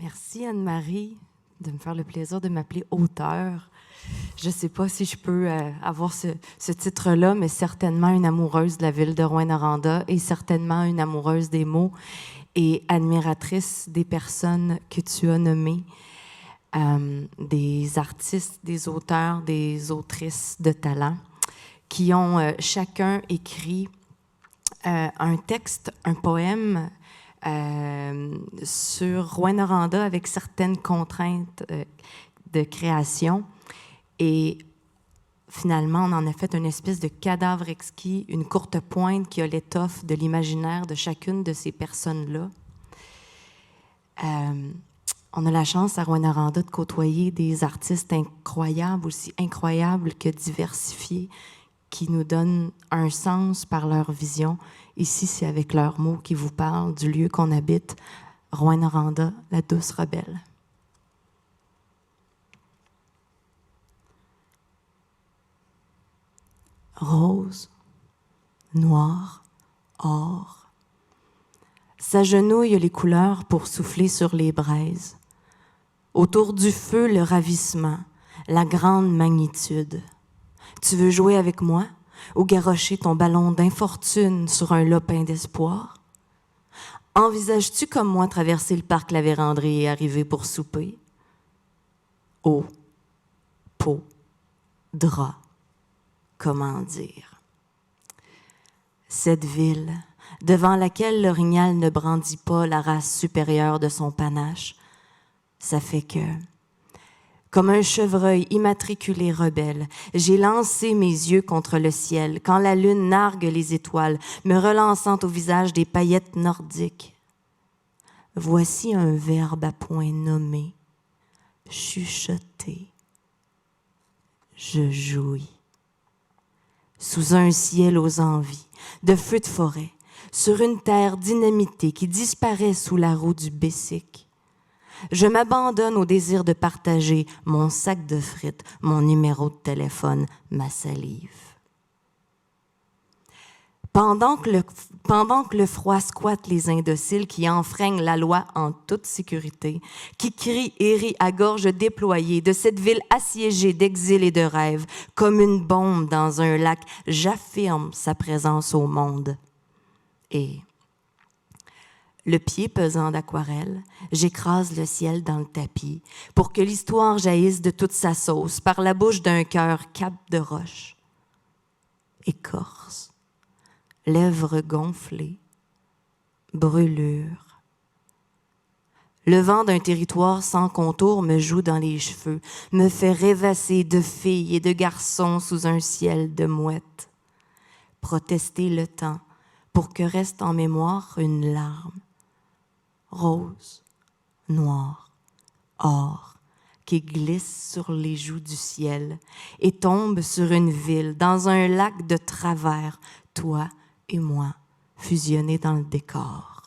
Merci Anne-Marie de me faire le plaisir de m'appeler auteure. Je ne sais pas si je peux avoir ce titre-là, mais certainement une amoureuse de la ville de Rouyn-Noranda et certainement une amoureuse des mots et admiratrice des personnes que tu as nommées, des artistes, des auteurs, des autrices de talent qui ont chacun écrit un texte, un poème sur Rouyn-Noranda avec certaines contraintes de création. Et finalement, on en a fait une espèce de cadavre exquis, une courte pointe qui a l'étoffe de l'imaginaire de chacune de ces personnes-là. On a la chance à Rouyn-Noranda de côtoyer des artistes incroyables, aussi incroyables que diversifiés, qui nous donnent un sens par leur vision. Ici, c'est avec leurs mots qui vous parlent du lieu qu'on habite, Rouyn-Noranda, la douce rebelle. Rose, noir, or, s'agenouillent les couleurs pour souffler sur les braises. Autour du feu, le ravissement, la grande magnitude. Tu veux jouer avec moi ou garrocher ton ballon d'infortune sur un lopin d'espoir? Envisages-tu comme moi traverser le parc La Vérandrie et arriver pour souper? Eau, peau, drap, comment dire? Cette ville, devant laquelle l'orignal ne brandit pas la race supérieure de son panache, ça fait que, comme un chevreuil immatriculé rebelle, j'ai lancé mes yeux contre le ciel quand la lune nargue les étoiles, me relançant au visage des paillettes nordiques. Voici un verbe à point nommé, chuchoter. Je jouis. Sous un ciel aux envies, de feux de forêt, sur une terre dynamitée qui disparaît sous la roue du Bessic. Je m'abandonne au désir de partager mon sac de frites, mon numéro de téléphone, ma salive. Pendant que le froid squatte les indociles qui enfreignent la loi en toute sécurité, qui crient et rient à gorge déployée de cette ville assiégée d'exil et de rêve, comme une bombe dans un lac, j'affirme sa présence au monde. Et le pied pesant d'aquarelle, j'écrase le ciel dans le tapis pour que l'histoire jaillisse de toute sa sauce par la bouche d'un cœur cap de roche. Écorce, lèvres gonflées, brûlure. Le vent d'un territoire sans contour me joue dans les cheveux, me fait rêvasser de filles et de garçons sous un ciel de mouettes. Protester le temps pour que reste en mémoire une larme. Rose, noir, or, qui glisse sur les joues du ciel et tombe sur une ville, dans un lac de travers, toi et moi, fusionnés dans le décor.